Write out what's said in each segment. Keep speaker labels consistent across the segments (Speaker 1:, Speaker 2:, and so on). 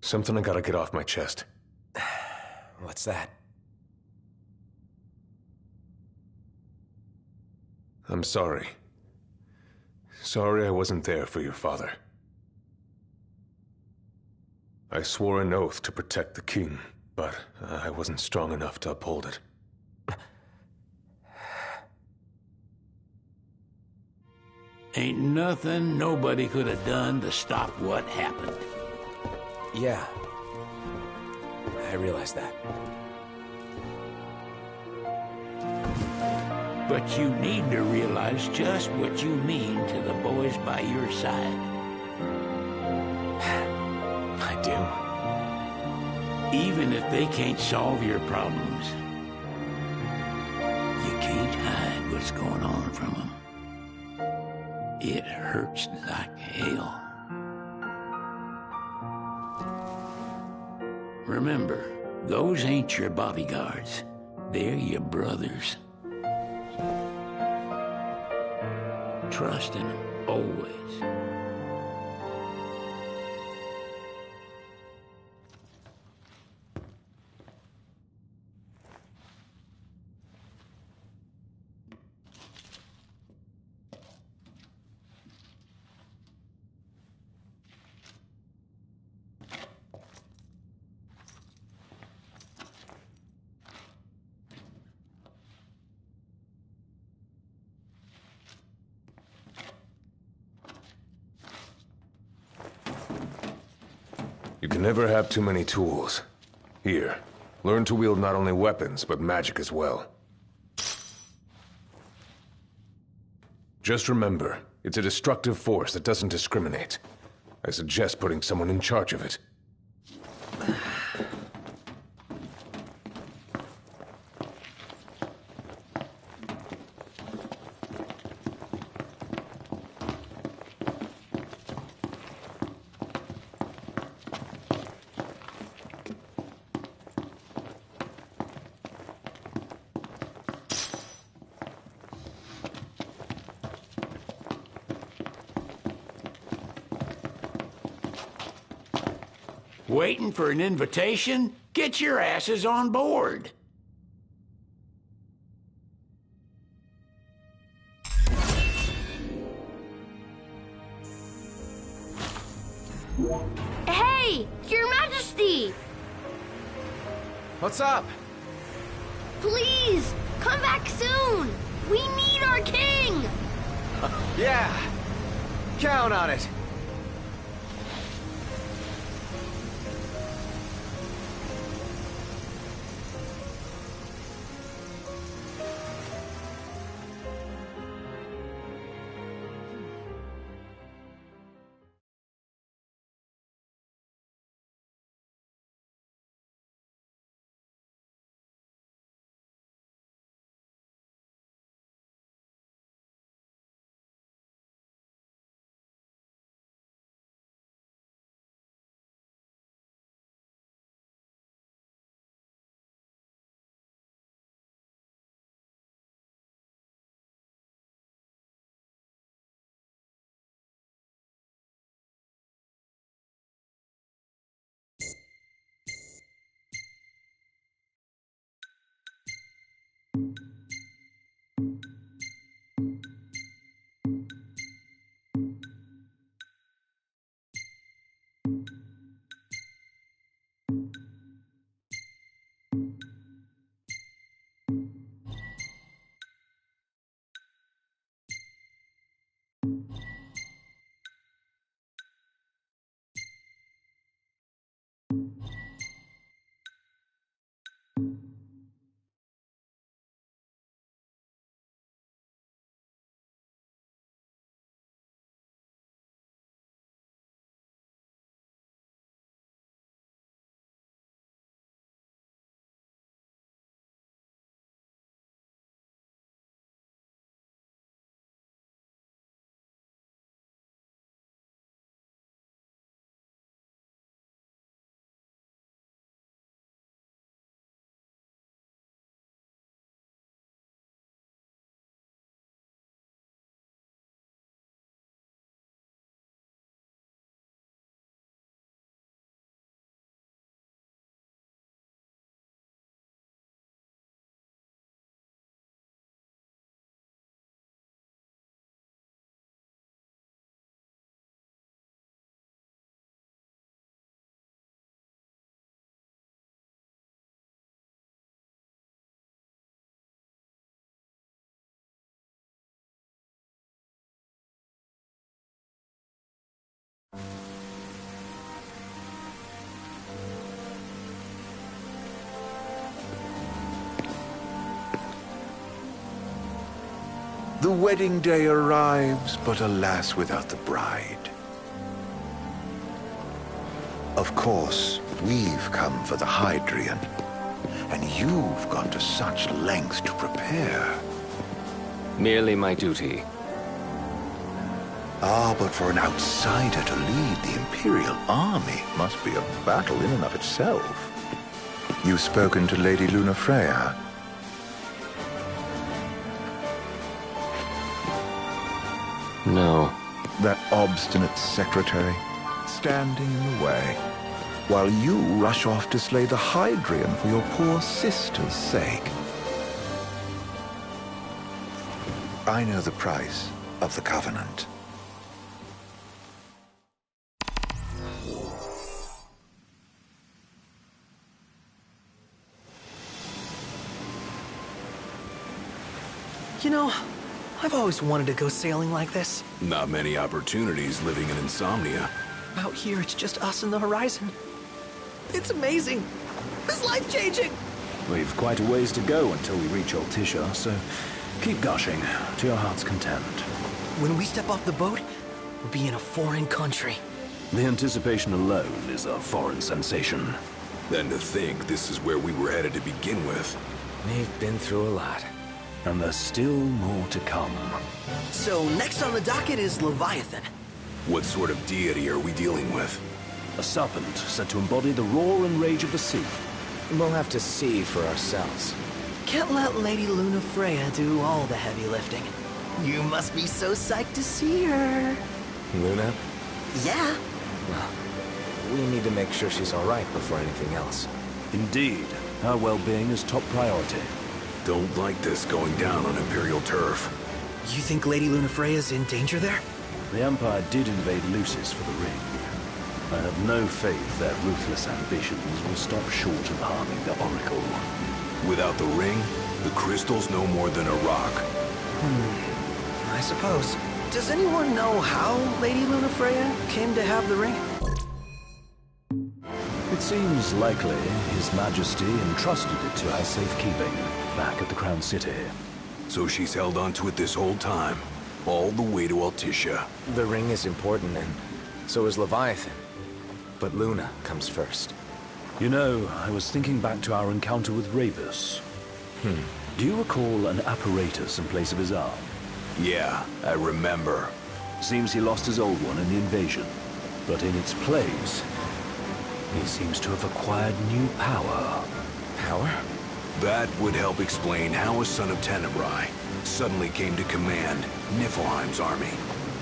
Speaker 1: Something I gotta get off my chest.
Speaker 2: What's that?
Speaker 1: I'm sorry. Sorry I wasn't there for your father. I swore an oath to protect the king, but I wasn't strong enough to uphold it.
Speaker 3: Ain't nothing nobody could have done to stop what happened.
Speaker 2: Yeah. I realize that.
Speaker 3: But you need to realize just what you mean to the boys by your side.
Speaker 2: I do.
Speaker 3: Even if they can't solve your problems, you can't hide what's going on from them. It hurts like hell. Remember, those ain't your bodyguards. They're your brothers. Trust in them, always.
Speaker 1: You can never have too many tools. Here, learn to wield not only weapons, but magic as well. Just remember, it's a destructive force that doesn't discriminate. I suggest putting someone in charge of it.
Speaker 3: Waiting for an invitation? Get your asses on board.
Speaker 4: Hey, Your Majesty!
Speaker 2: What's up?
Speaker 4: Please, come back soon! We need our king!
Speaker 2: Yeah. Count on it.
Speaker 5: The wedding day arrives, but alas, without the bride. Of course, we've come for the Hydrian, and you've gone to such lengths to prepare.
Speaker 2: Merely my duty.
Speaker 5: Ah, but for an outsider to lead the Imperial army must be a battle in and of itself. You've spoken to Lady Lunafreya?
Speaker 2: No.
Speaker 5: That obstinate secretary, standing in the way, while you rush off to slay the Hydrian for your poor sister's sake. I know the price of the Covenant.
Speaker 6: You know, I've always wanted to go sailing like this.
Speaker 7: Not many opportunities living in Insomnia.
Speaker 6: Out here, it's just us and the horizon. It's amazing. It's life-changing.
Speaker 8: We've quite a ways to go until we reach Altisha, so keep gushing to your heart's content.
Speaker 6: When we step off the boat, we'll be in a foreign country.
Speaker 8: The anticipation alone is a foreign sensation.
Speaker 7: Then to think this is where we were headed to begin with.
Speaker 2: We've been through a lot.
Speaker 8: And there's still more to come.
Speaker 6: So next on the docket is Leviathan.
Speaker 7: What sort of deity are we dealing with?
Speaker 8: A serpent said to embody the roar and rage of the sea.
Speaker 2: We'll have to see for ourselves.
Speaker 6: Can't let Lady Lunafreya do all the heavy lifting. You must be so psyched to see her.
Speaker 2: Luna?
Speaker 6: Yeah.
Speaker 2: Well, we need to make sure she's all right before anything else.
Speaker 8: Indeed, her well-being is top priority.
Speaker 7: Don't like this going down on Imperial turf.
Speaker 6: You think Lady Lunafreya's in danger there?
Speaker 8: The Empire did invade Lucis for the ring. I have no faith their ruthless ambitions will stop short of harming the Oracle.
Speaker 7: Without the ring, the crystal's no more than a rock.
Speaker 6: I suppose. Does anyone know how Lady Lunafreya came to have the ring?
Speaker 8: It seems likely His Majesty entrusted it to her safekeeping back at the Crown City.
Speaker 7: So she's held onto it this whole time, all the way to Altisha.
Speaker 2: The ring is important, and so is Leviathan. But Luna comes first.
Speaker 8: You know, I was thinking back to our encounter with Ravus. Do you recall an apparatus in place of his arm?
Speaker 7: Yeah, I remember.
Speaker 8: Seems he lost his old one in the invasion. But in its place, he seems to have acquired new power.
Speaker 2: Power?
Speaker 7: That would help explain how a son of Tenebrae suddenly came to command Niflheim's army.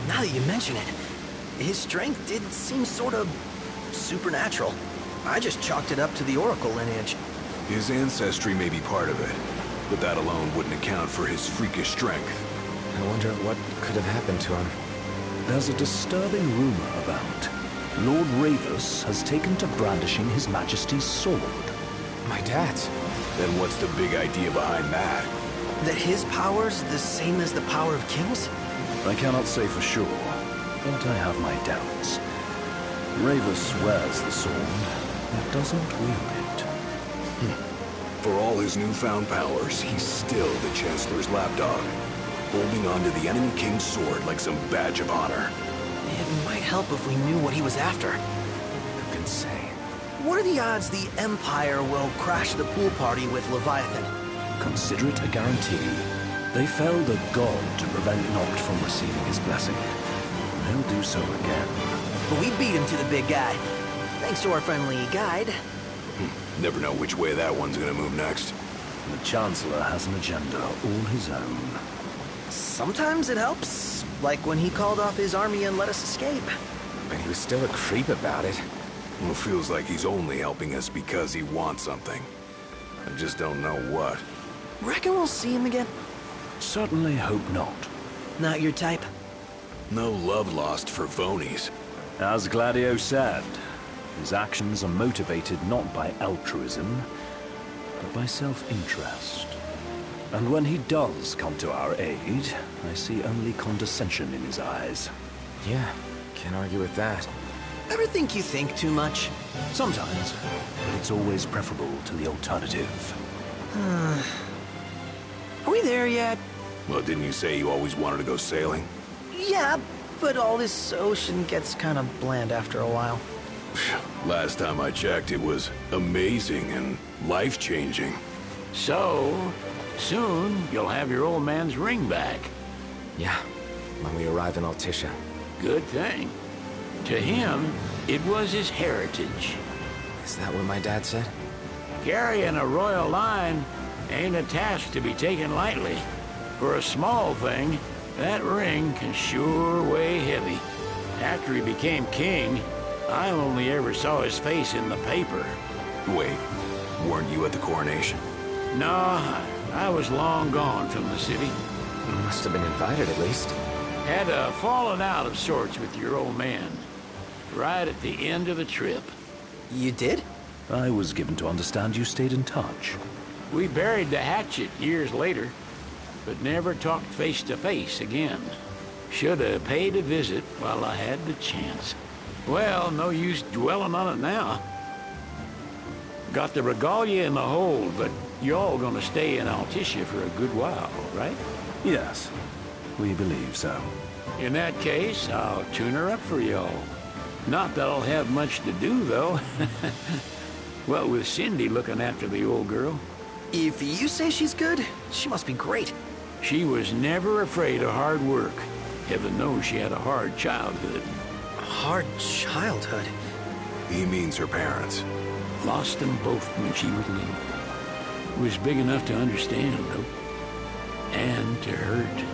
Speaker 6: Now that you mention it, his strength did seem sort of supernatural. I just chalked it up to the Oracle lineage.
Speaker 7: His ancestry may be part of it, but that alone wouldn't account for his freakish strength.
Speaker 2: I wonder what could have happened to him.
Speaker 8: There's a disturbing rumor about Lord Ravus has taken to brandishing His Majesty's sword.
Speaker 2: My dad's.
Speaker 7: Then what's the big idea behind that?
Speaker 6: That his power's the same as the power of kings?
Speaker 8: I cannot say for sure, but I have my doubts. Ravus wears the sword, but doesn't wield it.
Speaker 7: For all his newfound powers, he's still the Chancellor's lapdog, holding on to the enemy king's sword like some badge of honor.
Speaker 6: It might help if we knew what he was after.
Speaker 2: Who can say?
Speaker 6: What are the odds the Empire will crash the pool party with Leviathan?
Speaker 8: Consider it a guarantee. They felled a god to prevent Noct from receiving his blessing. They'll do so again.
Speaker 6: But we beat him to the big guy, thanks to our friendly guide.
Speaker 7: Never know which way that one's gonna move next.
Speaker 8: The Chancellor has an agenda all his own.
Speaker 6: Sometimes it helps, like when he called off his army and let us escape.
Speaker 2: But he was still a creep about it.
Speaker 7: Well, feels like he's only helping us because he wants something. I just don't know what.
Speaker 6: Reckon we'll see him again?
Speaker 8: Certainly hope not.
Speaker 6: Not your type?
Speaker 7: No love lost for phonies.
Speaker 8: As Gladio said, his actions are motivated not by altruism, but by self-interest. And when he does come to our aid, I see only condescension in his eyes.
Speaker 2: Yeah, can't argue with that.
Speaker 6: Ever think you think too much?
Speaker 8: Sometimes, but it's always preferable to the alternative.
Speaker 6: Are we there yet?
Speaker 7: Well, didn't you say you always wanted to go sailing?
Speaker 6: Yeah, but all this ocean gets kind of bland after a while.
Speaker 7: Last time I checked, it was amazing and life-changing.
Speaker 3: So, soon you'll have your old man's ring back.
Speaker 2: Yeah, when we arrive in Altissia.
Speaker 3: Good thing. To him, it was his heritage.
Speaker 2: Is that what my dad said?
Speaker 3: Carrying a royal line ain't a task to be taken lightly. For a small thing, that ring can sure weigh heavy. After he became king, I only ever saw his face in the paper.
Speaker 7: Wait, weren't you at the coronation?
Speaker 3: No, I was long gone from the city.
Speaker 2: You must have been invited at least.
Speaker 3: Had a falling out of sorts with your old man. Right at the end of the trip.
Speaker 6: You did?
Speaker 8: I was given to understand you stayed in touch.
Speaker 3: We buried the hatchet years later, but never talked face to face again. Should have paid a visit while I had the chance. Well, no use dwelling on it now. Got the regalia in the hold, but y'all gonna stay in Altissia for a good while, right?
Speaker 8: Yes, we believe so.
Speaker 3: In that case, I'll tune her up for y'all. Not that I'll have much to do, though. What with Cindy looking after the old girl.
Speaker 6: If you say she's good, she must be great.
Speaker 3: She was never afraid of hard work. Heaven knows she had a hard childhood.
Speaker 6: Hard childhood.
Speaker 7: He means her parents.
Speaker 3: Lost them both when she was little. Was big enough to understand, though. And to hurt.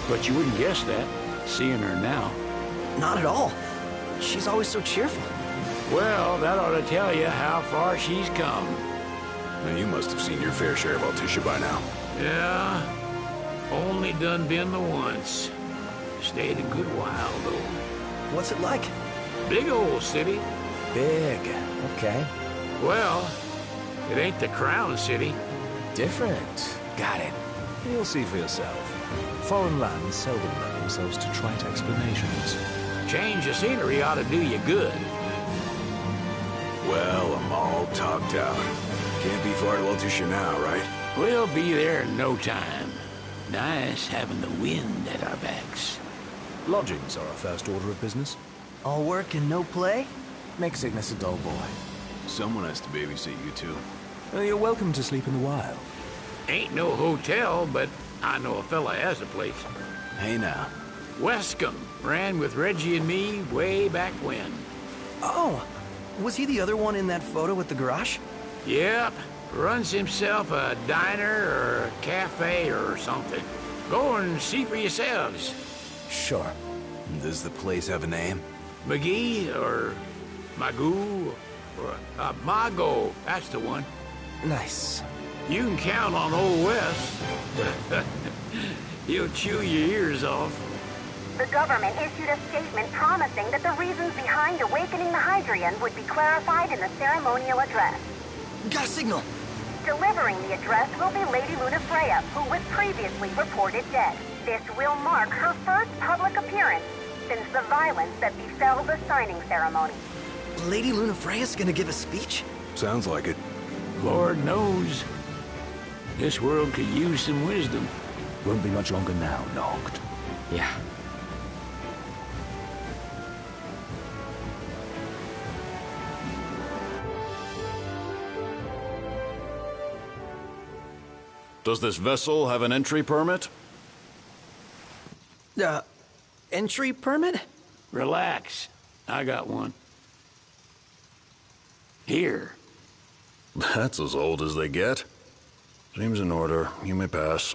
Speaker 3: But you wouldn't guess that, seeing her now.
Speaker 6: Not at all. She's always so cheerful.
Speaker 3: Well, that ought to tell you how far she's come.
Speaker 7: Now, you must have seen your fair share of Altissia by now.
Speaker 3: Yeah, only done been the once. Stayed a good while, though.
Speaker 6: What's it like?
Speaker 3: Big old city.
Speaker 2: Big. Okay.
Speaker 3: Well, it ain't the crown city.
Speaker 2: Different. Got it.
Speaker 8: You'll see for yourself. Foreign lands seldom lend themselves to trite explanations.
Speaker 3: Change of scenery ought to do you good.
Speaker 7: Well, I'm all talked out. Can't be far to Altissia now, right?
Speaker 3: We'll be there in no time. Nice having the wind at our backs.
Speaker 8: Lodgings are our first order of business.
Speaker 6: All work and no play?
Speaker 2: Make Cygnus a dull boy.
Speaker 7: Someone has to babysit you two.
Speaker 8: You're welcome to sleep in the wild.
Speaker 3: Ain't no hotel, but I know a fella has a place.
Speaker 7: Hey now.
Speaker 3: Wescombe ran with Reggie and me way back when.
Speaker 6: Oh, was he the other one in that photo with the garage?
Speaker 3: Yep, runs himself a diner or a cafe or something. Go and see for yourselves.
Speaker 2: Sure.
Speaker 7: Does the place have a name?
Speaker 3: McGee or Magoo or Mago, that's the one.
Speaker 2: Nice.
Speaker 3: You can count on Old West. He'll chew your ears off.
Speaker 9: The government issued a statement promising that the reasons behind awakening the Hydrian would be clarified in the ceremonial address.
Speaker 6: Got a signal.
Speaker 9: Delivering the address will be Lady Luna Freya, who was previously reported dead. This will mark her first public appearance since the violence that befell the signing ceremony.
Speaker 6: Lady Luna Freya's gonna give a speech?
Speaker 7: Sounds like it.
Speaker 3: Lord knows. This world could use some wisdom.
Speaker 8: Won't be much longer now, Noct.
Speaker 2: Yeah.
Speaker 10: Does this vessel have an entry permit?
Speaker 6: Entry permit?
Speaker 3: Relax. I got one. Here.
Speaker 10: That's as old as they get. Seems in order. You may pass.